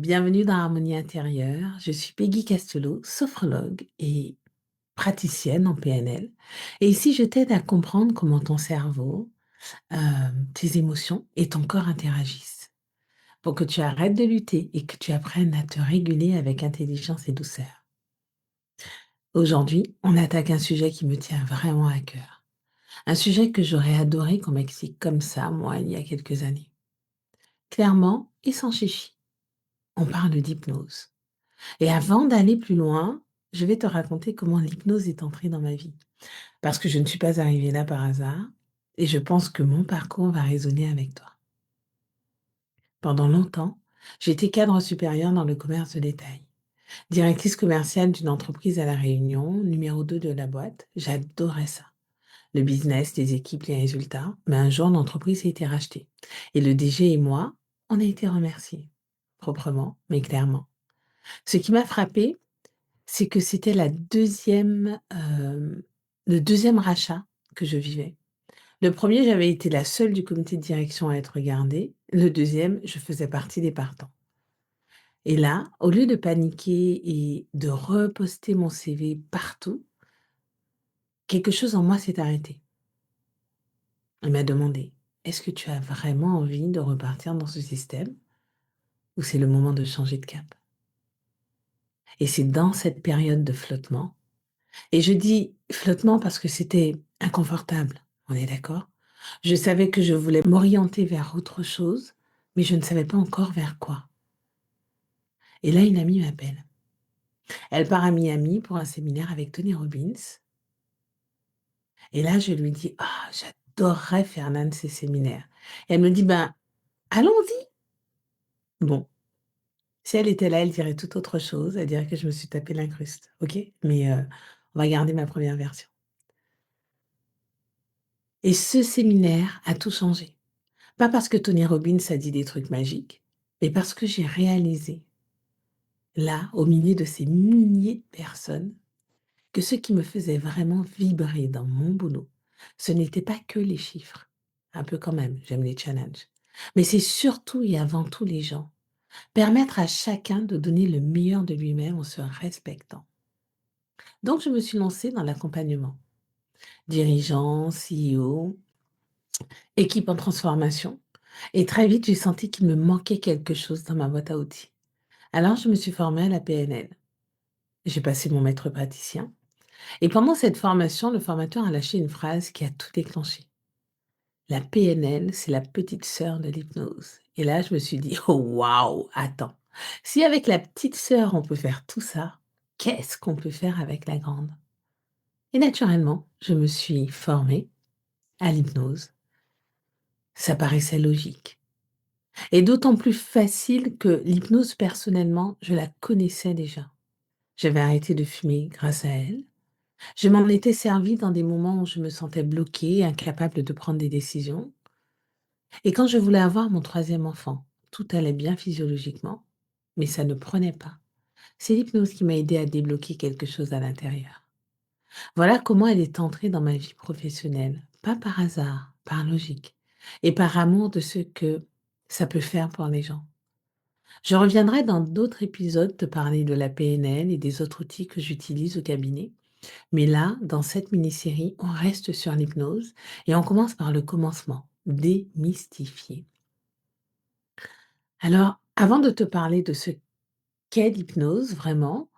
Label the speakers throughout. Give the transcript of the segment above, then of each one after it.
Speaker 1: Bienvenue dans Harmonie intérieure. Je suis Peggy Castelot, sophrologue et praticienne en PNL. Et ici, je t'aide à comprendre comment ton cerveau, tes émotions et ton corps interagissent pour que tu arrêtes de lutter et que tu apprennes à te réguler avec intelligence et douceur. Aujourd'hui, on attaque un sujet qui me tient vraiment à cœur. Un sujet que j'aurais adoré qu'on m'explique comme ça, moi, il y a quelques années. Clairement et sans chichi. On parle d'hypnose. Et avant d'aller plus loin, je vais te raconter comment l'hypnose est entrée dans ma vie. Parce que je ne suis pas arrivée là par hasard et je pense que mon parcours va résonner avec toi. Pendant longtemps, j'étais cadre supérieur dans le commerce de détail. Directrice commerciale d'une entreprise à La Réunion, numéro 2 de la boîte. J'adorais ça. Le business, les équipes, les résultats. Mais un jour, l'entreprise a été rachetée. Et le DG et moi, on a été remerciés. Proprement, mais clairement. Ce qui m'a frappée, c'est que c'était le deuxième rachat que je vivais. Le premier, j'avais été la seule du comité de direction à être gardée. Le deuxième, je faisais partie des partants. Et là, au lieu de paniquer et de reposter mon CV partout, quelque chose en moi s'est arrêté. Il m'a demandé: «Est-ce que tu as vraiment envie de repartir dans ce système ou c'est le moment de changer de cap?» Et c'est dans cette période de flottement. Et je dis flottement parce que c'était inconfortable, on est d'accord? Je savais que je voulais m'orienter vers autre chose, mais je ne savais pas encore vers quoi. Et là, une amie m'appelle. Elle part à Miami pour un séminaire avec Tony Robbins. Et là, je lui dis: «Ah, j'adorerais faire l'un de ces séminaires». Et elle me dit: «Ben, allons-y». Bon, si elle était là, elle dirait tout autre chose. Elle dirait que je me suis tapé l'incruste, OK? Mais on va garder ma première version. Et ce séminaire a tout changé. Pas parce que Tony Robbins a dit des trucs magiques, mais parce que j'ai réalisé, là, au milieu de ces milliers de personnes, que ce qui me faisait vraiment vibrer dans mon boulot, ce n'était pas que les chiffres, un peu quand même, j'aime les challenges, mais c'est surtout et avant tout les gens. Permettre à chacun de donner le meilleur de lui-même en se respectant. Donc je me suis lancée dans l'accompagnement. Dirigeants, CEO, équipe en transformation. Et très vite, j'ai senti qu'il me manquait quelque chose dans ma boîte à outils. Alors, je me suis formée à la PNL. J'ai passé mon maître praticien. Et pendant cette formation, le formateur a lâché une phrase qui a tout déclenché. La PNL, c'est la petite sœur de l'hypnose. Et là, je me suis dit, oh waouh, attends. Si avec la petite sœur, on peut faire tout ça, qu'est-ce qu'on peut faire avec la grande? Et naturellement, je me suis formée à l'hypnose. Ça paraissait logique. Et d'autant plus facile que l'hypnose, personnellement, je la connaissais déjà. J'avais arrêté de fumer grâce à elle. Je m'en étais servie dans des moments où je me sentais bloquée, incapable de prendre des décisions. Et quand je voulais avoir mon troisième enfant, tout allait bien physiologiquement, mais ça ne prenait pas. C'est l'hypnose qui m'a aidée à débloquer quelque chose à l'intérieur. Voilà comment elle est entrée dans ma vie professionnelle, pas par hasard, par logique, et par amour de ce que ça peut faire pour les gens. Je reviendrai dans d'autres épisodes te parler de la PNL et des autres outils que j'utilise au cabinet. Mais là, dans cette mini-série, on reste sur l'hypnose et on commence par le commencement, démystifier. Alors, avant de te parler de ce qu'est l'hypnose vraiment,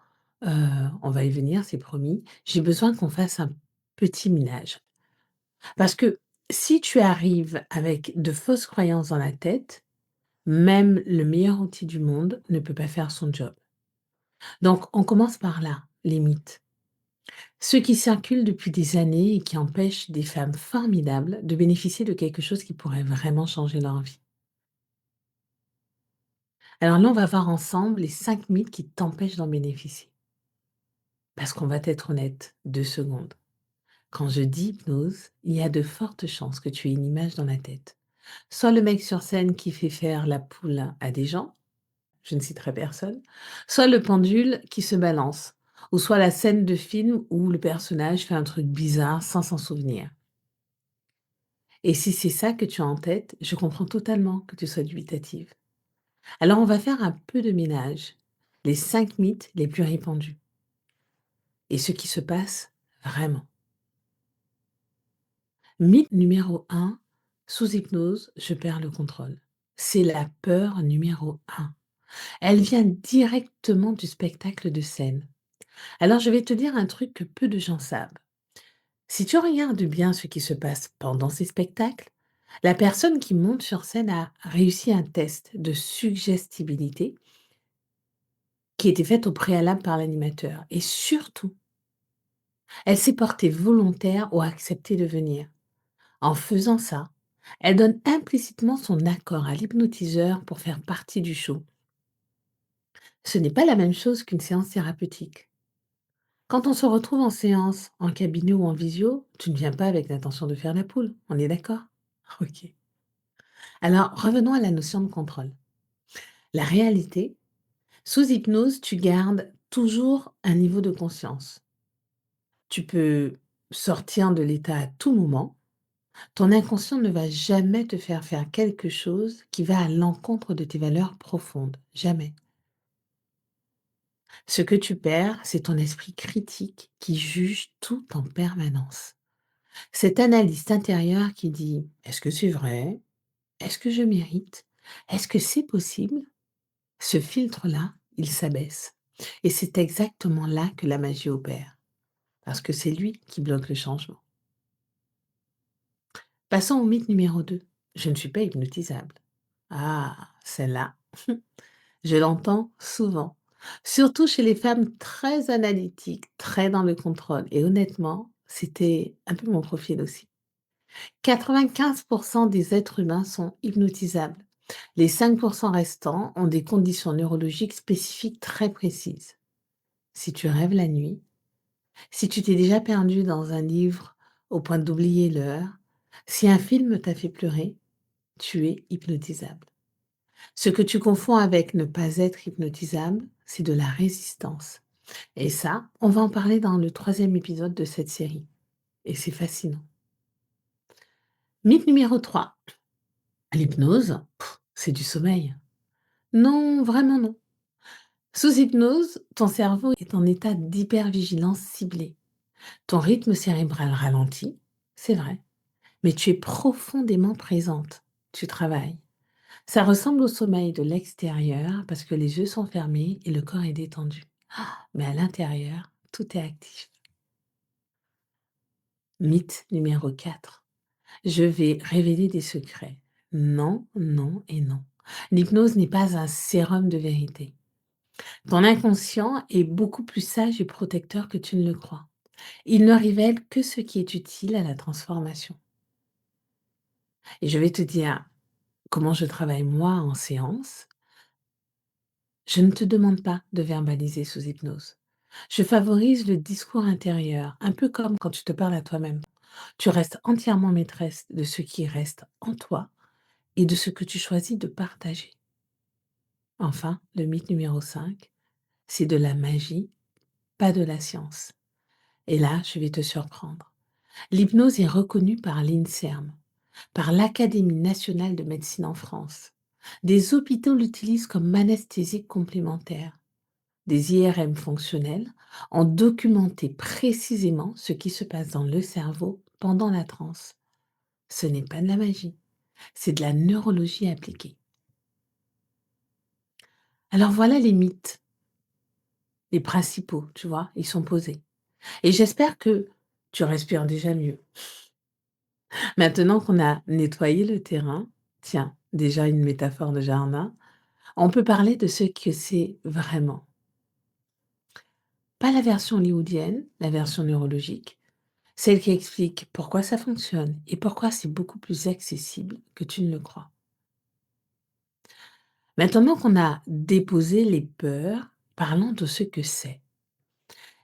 Speaker 1: heu, on va y venir, c'est promis, j'ai besoin qu'on fasse un petit ménage. Parce que si tu arrives avec de fausses croyances dans la tête, même le meilleur outil du monde ne peut pas faire son job. Donc on commence par là, les mythes. Ceux qui circulent depuis des années et qui empêchent des femmes formidables de bénéficier de quelque chose qui pourrait vraiment changer leur vie. Alors là, on va voir ensemble les 5 mythes qui t'empêchent d'en bénéficier. Parce qu'on va être honnête, 2 secondes. Quand je dis hypnose, il y a de fortes chances que tu aies une image dans la tête. Soit le mec sur scène qui fait faire la poule à des gens, je ne citerai personne, soit le pendule qui se balance, ou soit la scène de film où le personnage fait un truc bizarre sans s'en souvenir. Et si c'est ça que tu as en tête, je comprends totalement que tu sois dubitative. Alors on va faire un peu de ménage. Les 5 mythes les plus répandus et ce qui se passe vraiment. Mythe numéro 1, sous hypnose, je perds le contrôle. C'est la peur numéro 1. Elle vient directement du spectacle de scène. Alors je vais te dire un truc que peu de gens savent. Si tu regardes bien ce qui se passe pendant ces spectacles, la personne qui monte sur scène a réussi un test de suggestibilité qui était fait au préalable par l'animateur. Et surtout, elle s'est portée volontaire ou a accepté de venir. En faisant ça, elle donne implicitement son accord à l'hypnotiseur pour faire partie du show. Ce n'est pas la même chose qu'une séance thérapeutique. Quand on se retrouve en séance, en cabinet ou en visio, tu ne viens pas avec l'intention de faire la poule, on est d'accord? Ok. Alors, revenons à la notion de contrôle. La réalité, sous hypnose, tu gardes toujours un niveau de conscience. Tu peux sortir de l'état à tout moment. Ton inconscient ne va jamais te faire faire quelque chose qui va à l'encontre de tes valeurs profondes. Jamais. Ce que tu perds, c'est ton esprit critique qui juge tout en permanence. Cette analyste intérieure qui dit: «Est-ce que c'est vrai? Est-ce que je mérite? Est-ce que c'est possible?» Ce filtre-là, il s'abaisse. Et c'est exactement là que la magie opère, parce que c'est lui qui bloque le changement. Passons au mythe numéro 2. Je ne suis pas hypnotisable. Ah, celle-là, je l'entends souvent. Surtout chez les femmes très analytiques, très dans le contrôle. Et honnêtement, c'était un peu mon profil aussi. 95% des êtres humains sont hypnotisables. Les 5% restants ont des conditions neurologiques spécifiques très précises. Si tu rêves la nuit, si tu t'es déjà perdu dans un livre au point d'oublier l'heure, si un film t'a fait pleurer, tu es hypnotisable. Ce que tu confonds avec ne pas être hypnotisable, c'est de la résistance. Et ça, on va en parler dans le troisième épisode de cette série. Et c'est fascinant. Mythe numéro 3. L'hypnose, c'est du sommeil. Non, vraiment non. Sous hypnose, ton cerveau est en état d'hypervigilance ciblée. Ton rythme cérébral ralentit, c'est vrai, mais tu es profondément présente. Tu travailles. Ça ressemble au sommeil de l'extérieur parce que les yeux sont fermés et le corps est détendu. Mais à l'intérieur, tout est actif. Mythe numéro 4. Je vais révéler des secrets. Non, non et non. L'hypnose n'est pas un sérum de vérité. Ton inconscient est beaucoup plus sage et protecteur que tu ne le crois. Il ne révèle que ce qui est utile à la transformation. Et je vais te dire comment je travaille moi en séance. Je ne te demande pas de verbaliser sous hypnose. Je favorise le discours intérieur, un peu comme quand tu te parles à toi-même. Tu restes entièrement maîtresse de ce qui reste en toi et de ce que tu choisis de partager. Enfin, le mythe numéro 5, c'est de la magie, pas de la science. Et là, je vais te surprendre. L'hypnose est reconnue par l'INSERM, par l'Académie nationale de médecine en France. Des hôpitaux l'utilisent comme anesthésique complémentaire. Des IRM fonctionnels ont documenté précisément ce qui se passe dans le cerveau pendant la transe. Ce n'est pas de la magie, c'est de la neurologie appliquée. Alors voilà les mythes, les principaux, tu vois, ils sont posés. Et j'espère que tu respires déjà mieux. Maintenant qu'on a nettoyé le terrain, tiens, déjà une métaphore de jardin, on peut parler de ce que c'est vraiment. Pas la version hollywoodienne, la version neurologique, celle qui explique pourquoi ça fonctionne et pourquoi c'est beaucoup plus accessible que tu ne le crois. Maintenant qu'on a déposé les peurs, parlons de ce que c'est.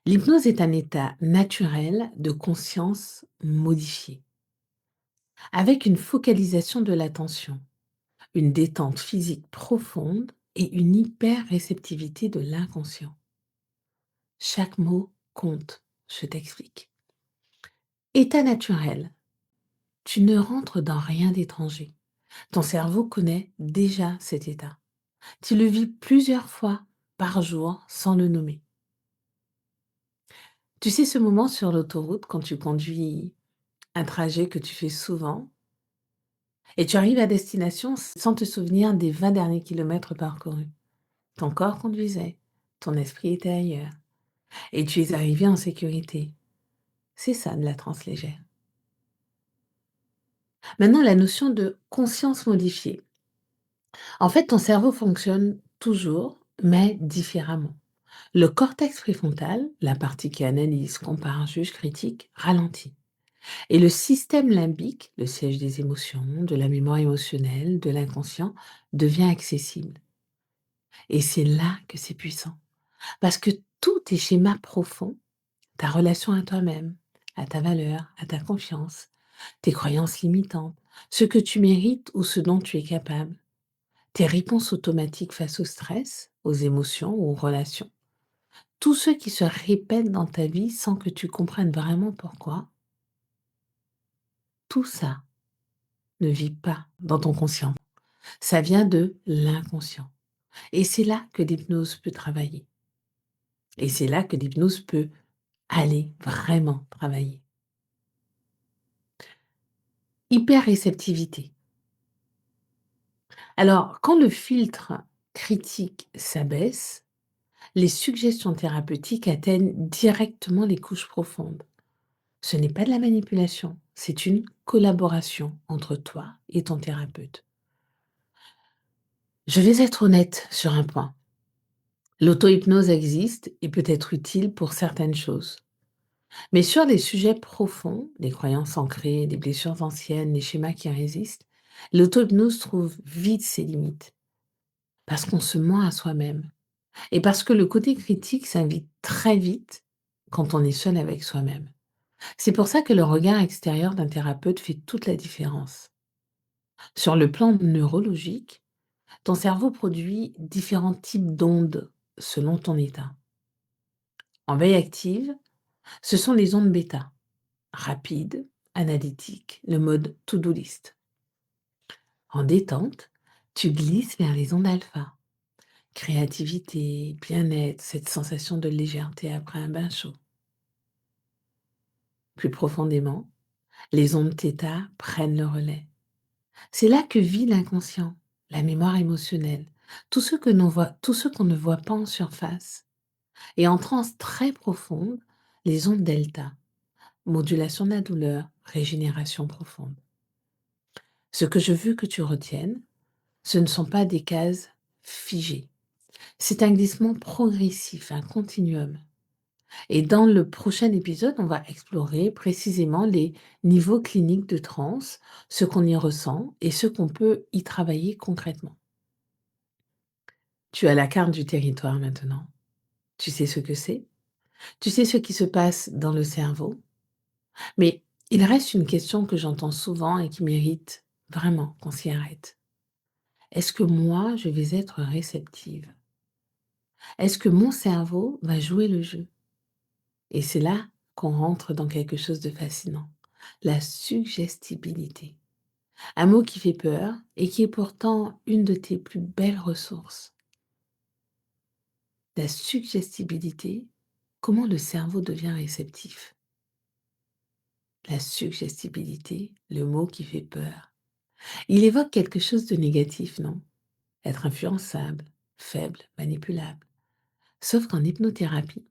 Speaker 1: L'hypnose est un état naturel de conscience modifié, avec une focalisation de l'attention, une détente physique profonde et une hyper-réceptivité de l'inconscient. Chaque mot compte, je t'explique. État naturel, tu ne rentres dans rien d'étranger. Ton cerveau connaît déjà cet état. Tu le vis plusieurs fois par jour sans le nommer. Tu sais ce moment sur l'autoroute quand tu conduis un trajet que tu fais souvent et tu arrives à destination sans te souvenir des 20 derniers kilomètres parcourus. Ton corps conduisait, ton esprit était ailleurs et tu es arrivé en sécurité. C'est ça de la transe légère. Maintenant, la notion de conscience modifiée. En fait, ton cerveau fonctionne toujours, mais différemment. Le cortex préfrontal, la partie qui analyse, compare, juge, critique, ralentit. Et le système limbique, le siège des émotions, de la mémoire émotionnelle, de l'inconscient, devient accessible. Et c'est là que c'est puissant. Parce que tous tes schémas profonds, ta relation à toi-même, à ta valeur, à ta confiance, tes croyances limitantes, ce que tu mérites ou ce dont tu es capable, tes réponses automatiques face au stress, aux émotions ou aux relations, tous ceux qui se répètent dans ta vie sans que tu comprennes vraiment pourquoi, tout ça ne vit pas dans ton conscient. Ça vient de l'inconscient. Et c'est là que l'hypnose peut travailler. Et c'est là que l'hypnose peut aller vraiment travailler. Hyper-réceptivité. Alors, quand le filtre critique s'abaisse, les suggestions thérapeutiques atteignent directement les couches profondes. Ce n'est pas de la manipulation, c'est une collaboration entre toi et ton thérapeute. Je vais être honnête sur un point. L'auto-hypnose existe et peut être utile pour certaines choses. Mais sur les sujets profonds, les croyances ancrées, les blessures anciennes, les schémas qui résistent, l'auto-hypnose trouve vite ses limites. Parce qu'on se ment à soi-même. Et parce que le côté critique s'invite très vite quand on est seul avec soi-même. C'est pour ça que le regard extérieur d'un thérapeute fait toute la différence. Sur le plan neurologique, ton cerveau produit différents types d'ondes selon ton état. En veille active, ce sont les ondes bêta, rapides, analytiques, le mode to-do list. En détente, tu glisses vers les ondes alpha, créativité, bien-être, cette sensation de légèreté après un bain chaud. Plus profondément, les ondes θ prennent le relais. C'est là que vit l'inconscient, la mémoire émotionnelle, tout ce qu'on ne voit pas en surface. Et en transe très profonde, les ondes delta, modulation de la douleur, régénération profonde. Ce que je veux que tu retiennes, ce ne sont pas des cases figées. C'est un glissement progressif, un continuum. Et dans le prochain épisode, on va explorer précisément les niveaux cliniques de transe, ce qu'on y ressent et ce qu'on peut y travailler concrètement. Tu as la carte du territoire maintenant. Tu sais ce que c'est. Tu sais ce qui se passe dans le cerveau. Mais il reste une question que j'entends souvent et qui mérite vraiment qu'on s'y arrête. Est-ce que moi, je vais être réceptive? Est-ce que mon cerveau va jouer le jeu? Et c'est là qu'on rentre dans quelque chose de fascinant. La suggestibilité. Un mot qui fait peur et qui est pourtant une de tes plus belles ressources. La suggestibilité, comment le cerveau devient réceptif? La suggestibilité, le mot qui fait peur. Il évoque quelque chose de négatif, non? Être influençable, faible, manipulable. Sauf qu'en hypnothérapie,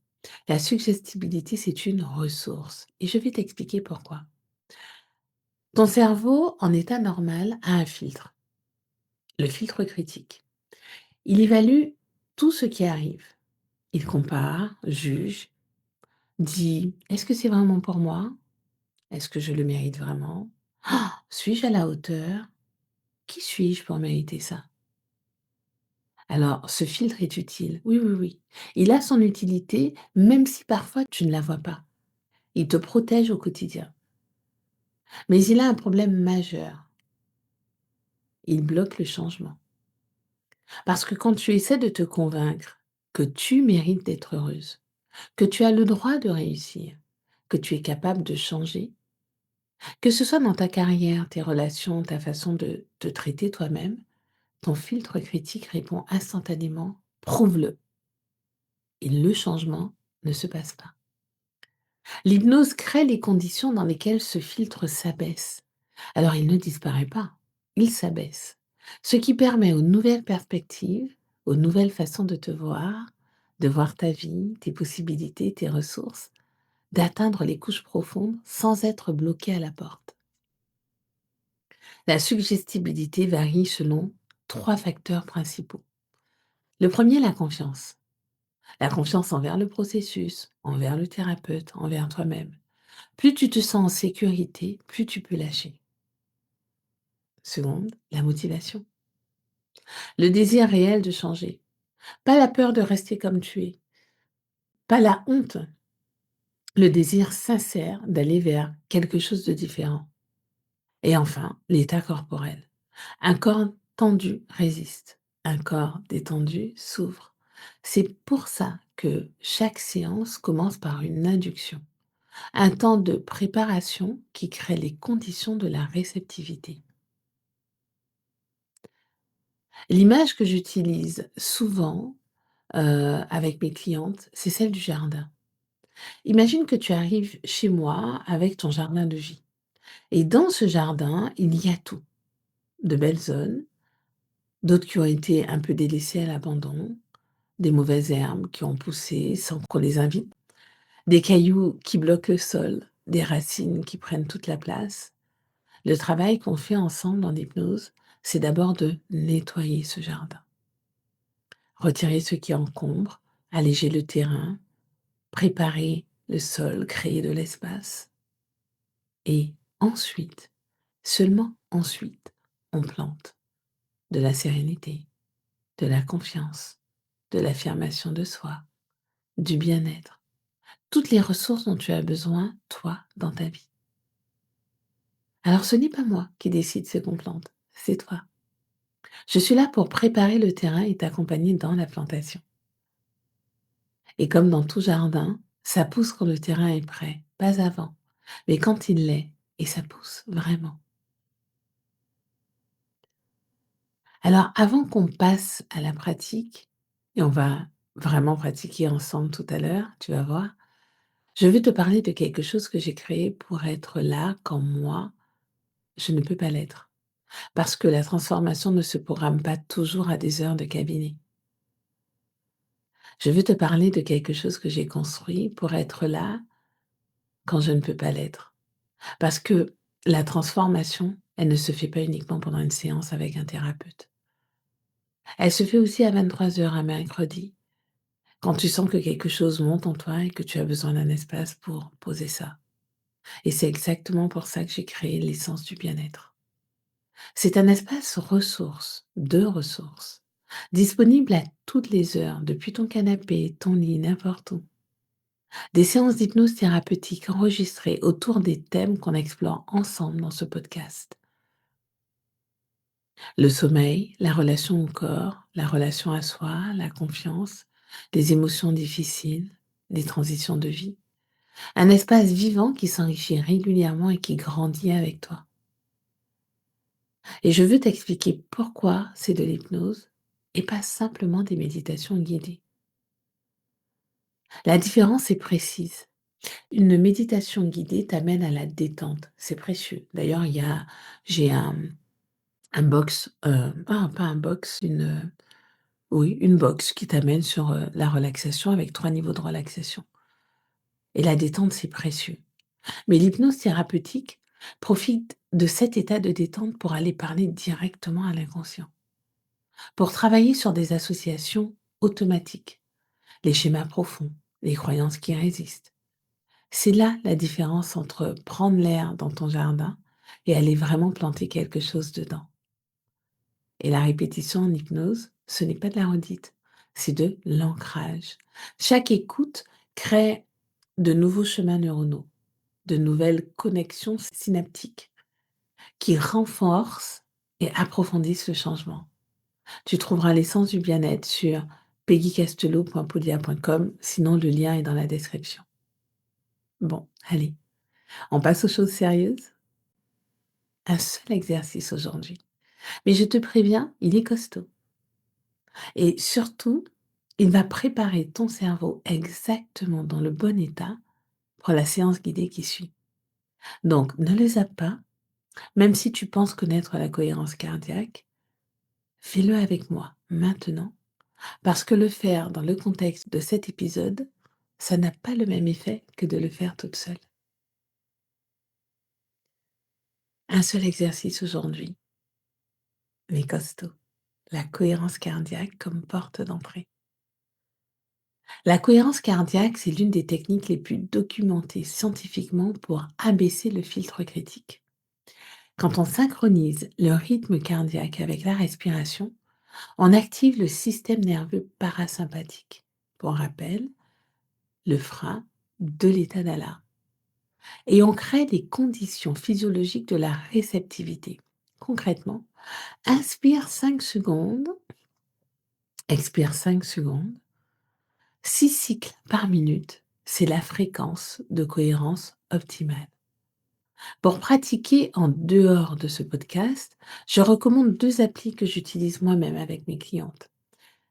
Speaker 1: la suggestibilité, c'est une ressource. Et je vais t'expliquer pourquoi. Ton cerveau, en état normal, a un filtre, le filtre critique. Il évalue tout ce qui arrive. Il compare, juge, dit: «Est-ce que c'est vraiment pour moi? Est-ce que je le mérite vraiment? Ah, suis-je à la hauteur? Qui suis-je pour mériter ça?» Alors, ce filtre est utile. Oui, oui, oui. Il a son utilité, même si parfois tu ne la vois pas. Il te protège au quotidien. Mais il a un problème majeur. Il bloque le changement. Parce que quand tu essaies de te convaincre que tu mérites d'être heureuse, que tu as le droit de réussir, que tu es capable de changer, que ce soit dans ta carrière, tes relations, ta façon de te traiter toi-même, ton filtre critique répond instantanément: «Prouve-le» et le changement ne se passe pas. L'hypnose crée les conditions dans lesquelles ce filtre s'abaisse. Alors il ne disparaît pas, il s'abaisse. Ce qui permet aux nouvelles perspectives, aux nouvelles façons de voir ta vie, tes possibilités, tes ressources, d'atteindre les couches profondes sans être bloqué à la porte. La suggestibilité varie selon 3 facteurs principaux. Le premier, la confiance. La confiance envers le processus, envers le thérapeute, envers toi-même. Plus tu te sens en sécurité, plus tu peux lâcher. Seconde, la motivation. Le désir réel de changer. Pas la peur de rester comme tu es. Pas la honte. Le désir sincère d'aller vers quelque chose de différent. Et enfin, l'état corporel. Un corps tendu résiste. Un corps détendu s'ouvre. C'est pour ça que chaque séance commence par une induction. Un temps de préparation qui crée les conditions de la réceptivité. L'image que j'utilise souvent, avec mes clientes, c'est celle du jardin. Imagine que tu arrives chez moi avec ton jardin de vie et dans ce jardin, il y a tout. De belles zones, d'autres qui ont été un peu délaissées à l'abandon, des mauvaises herbes qui ont poussé sans qu'on les invite, des cailloux qui bloquent le sol, des racines qui prennent toute la place. Le travail qu'on fait ensemble en hypnose, c'est d'abord de nettoyer ce jardin. Retirer ce qui encombre, alléger le terrain, préparer le sol, créer de l'espace. Et ensuite, seulement ensuite, on plante de la sérénité, de la confiance, de l'affirmation de soi, du bien-être, toutes les ressources dont tu as besoin, toi, dans ta vie. Alors ce n'est pas moi qui décide ce qu'on plante, c'est toi. Je suis là pour préparer le terrain et t'accompagner dans la plantation. Et comme dans tout jardin, ça pousse quand le terrain est prêt, pas avant, mais quand il l'est, et ça pousse vraiment. Alors avant qu'on passe à la pratique, et on va vraiment pratiquer ensemble tout à l'heure, tu vas voir, je vais te parler de quelque chose que j'ai créé pour être là quand moi, je ne peux pas l'être. Parce que la transformation ne se programme pas toujours à des heures de cabinet. Je veux te parler de quelque chose que j'ai construit pour être là quand je ne peux pas l'être. Parce que la transformation, elle ne se fait pas uniquement pendant une séance avec un thérapeute. Elle se fait aussi à 23h un mercredi, quand tu sens que quelque chose monte en toi et que tu as besoin d'un espace pour poser ça. Et c'est exactement pour ça que j'ai créé l'essence du bien-être. C'est un espace ressources, de ressources, disponible à toutes les heures, depuis ton canapé, ton lit, n'importe où. Des séances d'hypnose thérapeutique enregistrées autour des thèmes qu'on explore ensemble dans ce podcast. Le sommeil, la relation au corps, la relation à soi, la confiance, les émotions difficiles, les transitions de vie. Un espace vivant qui s'enrichit régulièrement et qui grandit avec toi. Et je veux t'expliquer pourquoi c'est de l'hypnose et pas simplement des méditations guidées. La différence est précise. Une méditation guidée t'amène à la détente. C'est précieux. D'ailleurs, j'ai un box, pas un box, oui, une box qui t'amène sur, la relaxation avec 3 niveaux de relaxation et la détente, c'est précieux. Mais l'hypnose thérapeutique profite de cet état de détente pour aller parler directement à l'inconscient, pour travailler sur des associations automatiques, les schémas profonds, les croyances qui résistent. C'est là la différence entre prendre l'air dans ton jardin et aller vraiment planter quelque chose dedans. Et la répétition en hypnose, ce n'est pas de la redite, c'est de l'ancrage. Chaque écoute crée de nouveaux chemins neuronaux, de nouvelles connexions synaptiques qui renforcent et approfondissent le changement. Tu trouveras l'essence du bien-être sur peggycastello.podia.com, sinon le lien est dans la description. Bon, allez, on passe aux choses sérieuses? Un seul exercice aujourd'hui. Mais je te préviens, il est costaud et surtout, il va préparer ton cerveau exactement dans le bon état pour la séance guidée qui suit. Donc ne le zappe pas, même si tu penses connaître la cohérence cardiaque, fais-le avec moi maintenant, parce que le faire dans le contexte de cet épisode, ça n'a pas le même effet que de le faire toute seule. Un seul exercice aujourd'hui, mais costaud. La cohérence cardiaque comme porte d'entrée. La cohérence cardiaque, c'est l'une des techniques les plus documentées scientifiquement pour abaisser le filtre critique. Quand on synchronise le rythme cardiaque avec la respiration, on active le système nerveux parasympathique. Pour rappel, le frein de l'état d'alarme. Et on crée des conditions physiologiques de la réceptivité. Concrètement, inspire 5 secondes, expire 5 secondes, 6 cycles par minute, c'est la fréquence de cohérence optimale. Pour pratiquer en dehors de ce podcast, je recommande 2 applis que j'utilise moi-même avec mes clientes.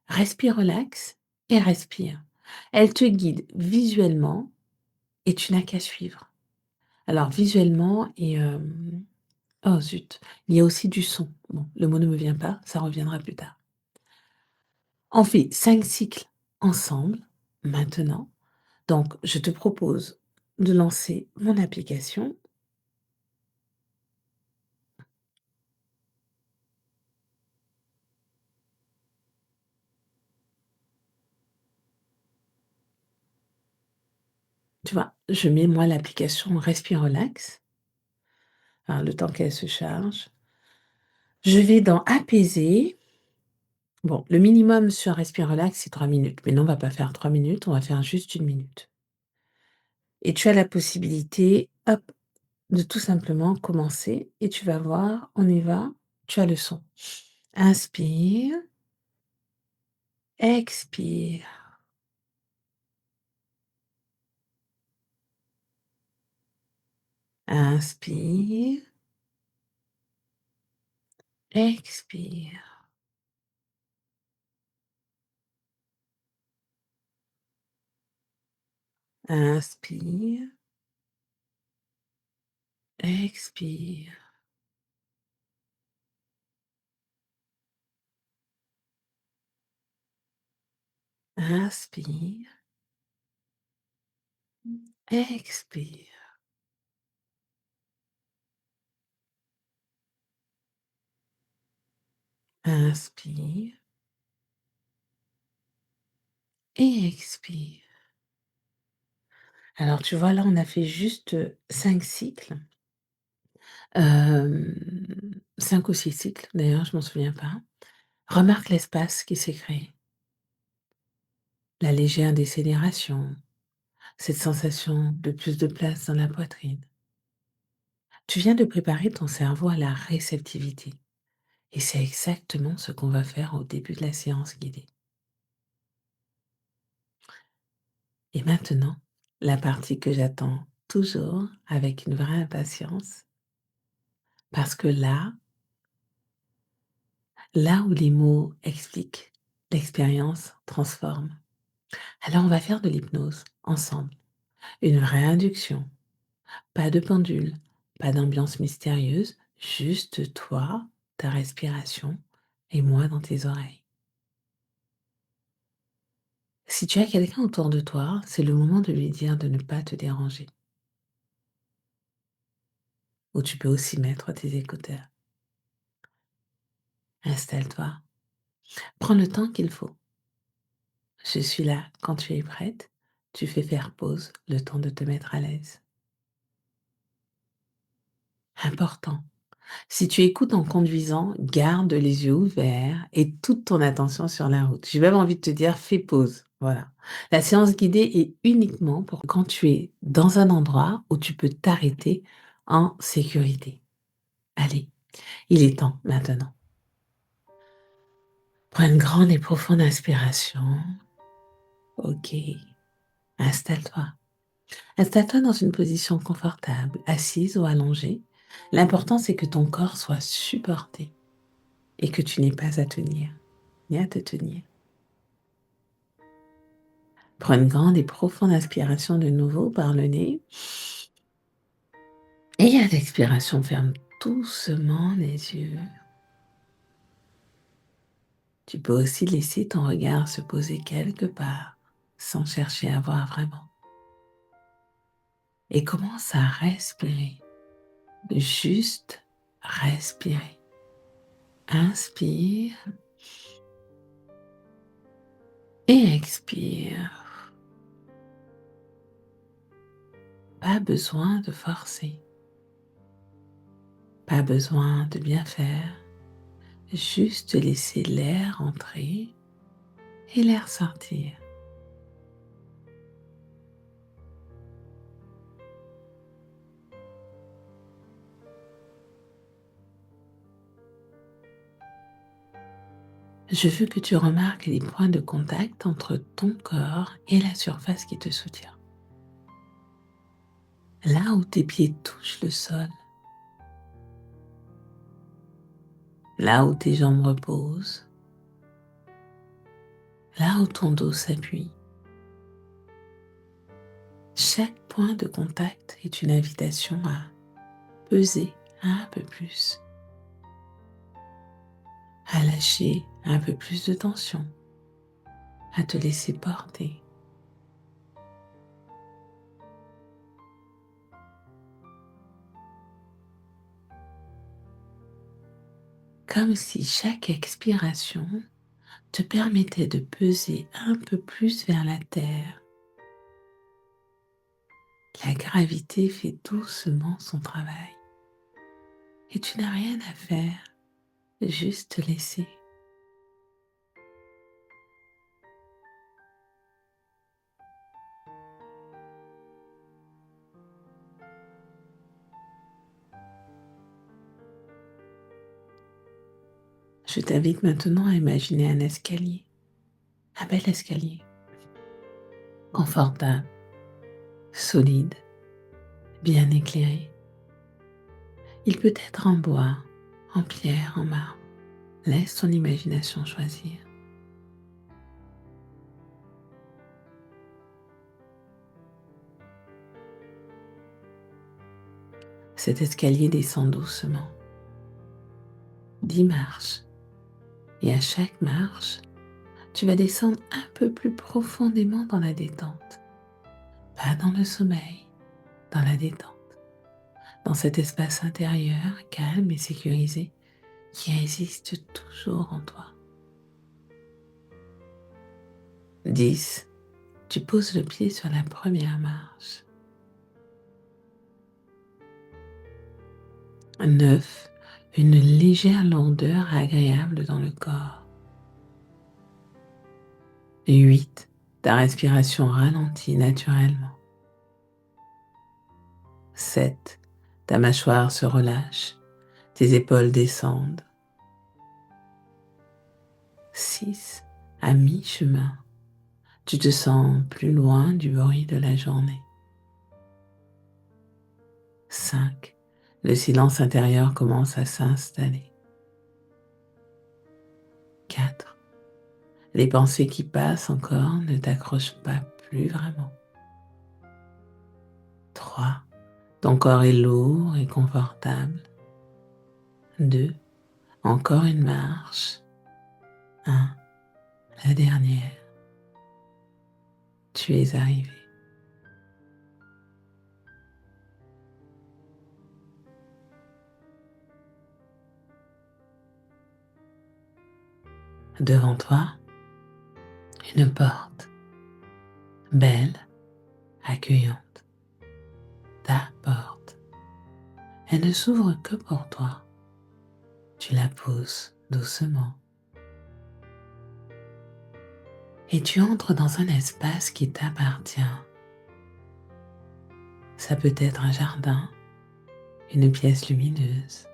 Speaker 1: Respire Relax et Respire. Elles te guident visuellement et tu n'as qu'à suivre. Alors visuellement oh zut, il y a aussi du son. Bon, le mot ne me vient pas, ça reviendra plus tard. On fait 5 cycles ensemble, maintenant. Donc, je te propose de lancer mon application. Tu vois, je mets moi l'application Respire Relax, hein, le temps qu'elle se charge. Je vais dans Apaiser. Bon, le minimum sur Respire Relax, c'est 3 minutes. Mais non, on va pas faire 3 minutes, on va faire juste 1 minute. Et tu as la possibilité, hop, de tout simplement commencer et tu vas voir, on y va, tu as le son. Inspire, expire, inspire, expire, inspire, expire, inspire, expire, inspire et expire. Alors tu vois là, on a fait juste 5 cycles, 5 ou 6 cycles d'ailleurs, je m'en souviens pas. Remarque l'espace qui s'est créé, la légère décélération, cette sensation de plus de place dans la poitrine. Tu viens de préparer ton cerveau à la réceptivité et c'est exactement ce qu'on va faire au début de la séance guidée. Et maintenant, la partie que j'attends toujours avec une vraie impatience, parce que là où les mots expliquent, l'expérience transforme. Alors on va faire de l'hypnose ensemble, une vraie induction. Pas de pendule, pas d'ambiance mystérieuse, juste toi, ta respiration et moi dans tes oreilles. Si tu as quelqu'un autour de toi, c'est le moment de lui dire de ne pas te déranger. Ou tu peux aussi mettre tes écouteurs. Installe-toi. Prends le temps qu'il faut. Je suis là quand tu es prête. Tu fais faire pause, le temps de te mettre à l'aise. Important. Si tu écoutes en conduisant, garde les yeux ouverts et toute ton attention sur la route. J'ai même envie de te dire, fais pause. Voilà. La séance guidée est uniquement pour quand tu es dans un endroit où tu peux t'arrêter en sécurité. Allez, il est temps maintenant. Prends une grande et profonde inspiration. Ok. Installe-toi. Installe-toi dans une position confortable, assise ou allongée. L'important, c'est que ton corps soit supporté. et que tu n'es pas à tenir, ni à te tenir. Prends une grande et profonde inspiration de nouveau par le nez. Et à l'expiration, ferme doucement les yeux. Tu peux aussi laisser ton regard se poser quelque part sans chercher à voir vraiment. Et commence à respirer. Juste respirer. Inspire et expire. Pas besoin de forcer. Pas besoin de bien faire. Juste laisser l'air entrer et l'air sortir. Je veux que tu remarques les points de contact entre ton corps et la surface qui te soutient. Là où tes pieds touchent le sol, là où tes jambes reposent, là où ton dos s'appuie. Chaque point de contact est une invitation à peser un peu plus, à lâcher un peu plus de tension, à te laisser porter. Comme si chaque expiration te permettait de peser un peu plus vers la terre. La gravité fait doucement son travail et tu n'as rien à faire, juste te laisser. Je t'invite maintenant à imaginer un escalier, un bel escalier, confortable, solide, bien éclairé. Il peut être en bois, en pierre, en marbre. Laisse ton imagination choisir. Cet escalier descend doucement. 10 marches. Et à chaque marche, tu vas descendre un peu plus profondément dans la détente. Pas dans le sommeil, dans la détente. Dans cet espace intérieur calme et sécurisé qui existe toujours en toi. 10. Tu poses le pied sur la première marche. 9. Une légère lourdeur agréable dans le corps. 8. Ta respiration ralentit naturellement. 7. Ta mâchoire se relâche, tes épaules descendent. 6. À mi-chemin, tu te sens plus loin du bruit de la journée. 5. Le silence intérieur commence à s'installer. 4. Les pensées qui passent encore ne t'accrochent pas plus vraiment. 3. Ton corps est lourd et confortable. 2. Encore une marche. 1. La dernière. Tu es arrivé. Devant toi, une porte, belle, accueillante. Ta porte. Elle ne s'ouvre que pour toi. Tu la pousses doucement. Et tu entres dans un espace qui t'appartient. Ça peut être un jardin, une pièce lumineuse,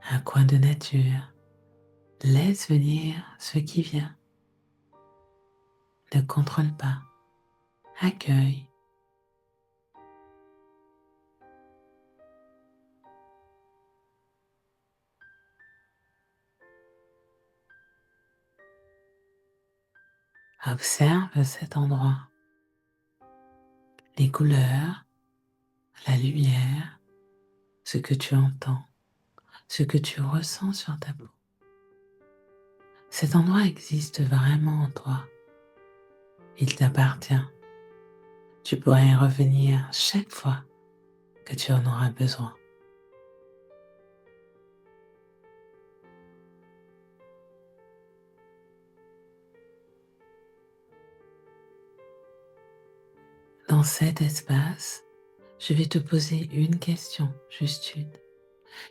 Speaker 1: un coin de nature. Laisse venir ce qui vient. Ne contrôle pas. Accueille. Observe cet endroit, les couleurs, la lumière, ce que tu entends, ce que tu ressens sur ta peau. Cet endroit existe vraiment en toi. Il t'appartient. Tu pourras y revenir chaque fois que tu en auras besoin. Dans cet espace, je vais te poser une question, juste une,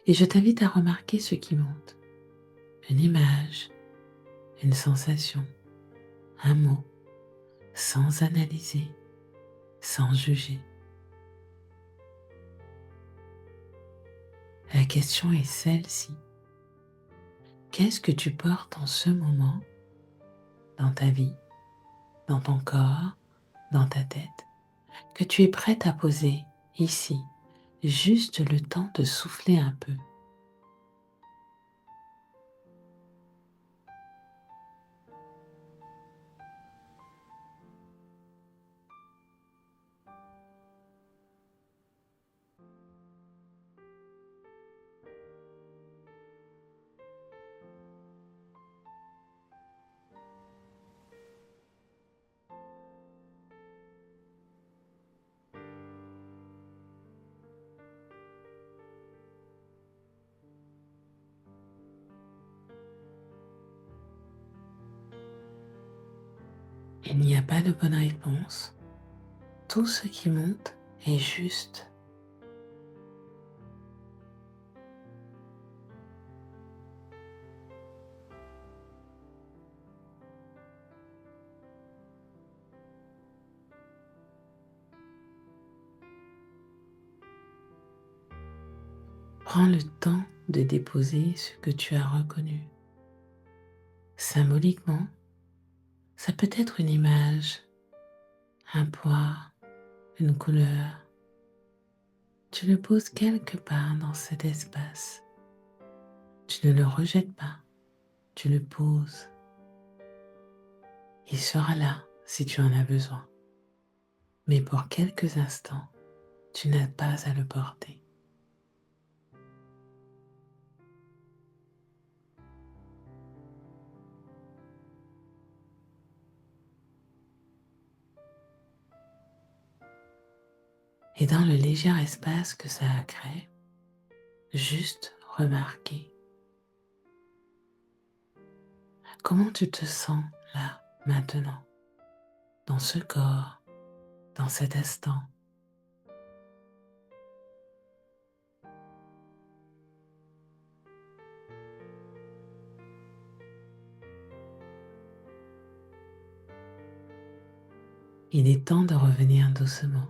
Speaker 1: et je t'invite à remarquer ce qui monte. Une image, une sensation, un mot, sans analyser, sans juger. La question est celle-ci. Qu'est-ce que tu portes en ce moment dans ta vie, dans ton corps, dans ta tête, que tu es prête à poser ici, juste le temps de souffler un peu? Il n'y a pas de bonne réponse. Tout ce qui monte est juste. Prends le temps de déposer ce que tu as reconnu. Symboliquement, ça peut être une image, un poids, une couleur. Tu le poses quelque part dans cet espace. Tu ne le rejettes pas, tu le poses. Il sera là si tu en as besoin. Mais pour quelques instants, tu n'as pas à le porter. Et dans le léger espace que ça a créé, juste remarquer comment tu te sens là, maintenant, dans ce corps, dans cet instant. Il est temps de revenir doucement.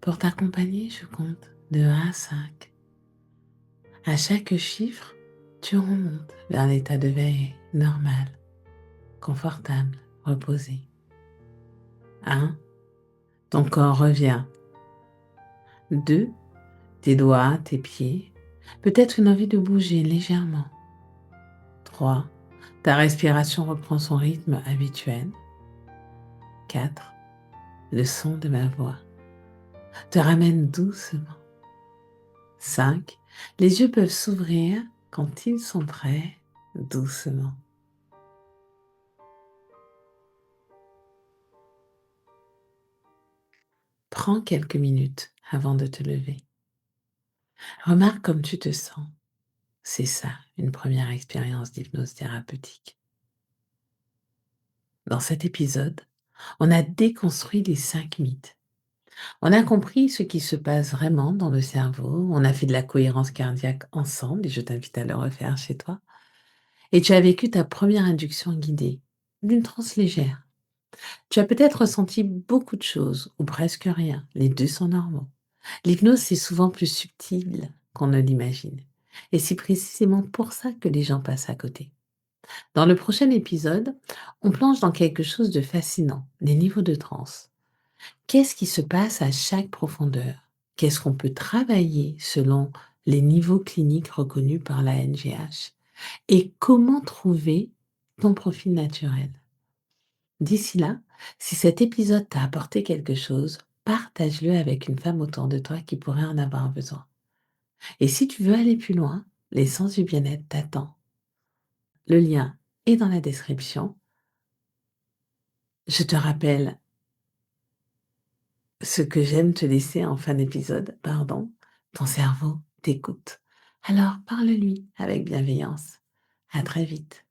Speaker 1: Pour t'accompagner, je compte de 1 à 5. À chaque chiffre, tu remontes vers l'état de veille normal, confortable, reposé. 1, ton corps revient. 2, tes doigts, tes pieds, peut-être une envie de bouger légèrement. 3, ta respiration reprend son rythme habituel. 4, le son de ma voix te ramène doucement. 5, les yeux peuvent s'ouvrir quand ils sont prêts, doucement. Prends quelques minutes avant de te lever. Remarque comme tu te sens. C'est ça, une première expérience d'hypnose thérapeutique. Dans cet épisode, on a déconstruit les 5 mythes. On a compris ce qui se passe vraiment dans le cerveau. On a fait de la cohérence cardiaque ensemble et je t'invite à le refaire chez toi. Et tu as vécu ta première induction guidée, d'une transe légère. Tu as peut-être ressenti beaucoup de choses ou presque rien. Les deux sont normaux. L'hypnose, c'est souvent plus subtil qu'on ne l'imagine. Et c'est précisément pour ça que les gens passent à côté. Dans le prochain épisode, on plonge dans quelque chose de fascinant, les niveaux de transe. Qu'est-ce qui se passe à chaque profondeur? Qu'est-ce qu'on peut travailler selon les niveaux cliniques reconnus par la NGH? Et comment trouver ton profil naturel? D'ici là, si cet épisode t'a apporté quelque chose, partage-le avec une femme autour de toi qui pourrait en avoir besoin. Et si tu veux aller plus loin, l'essence du bien-être t'attend. Le lien est dans la description. Je te rappelle ce que j'aime te laisser en fin d'épisode, pardon. Ton cerveau t'écoute. Alors parle-lui avec bienveillance. À très vite.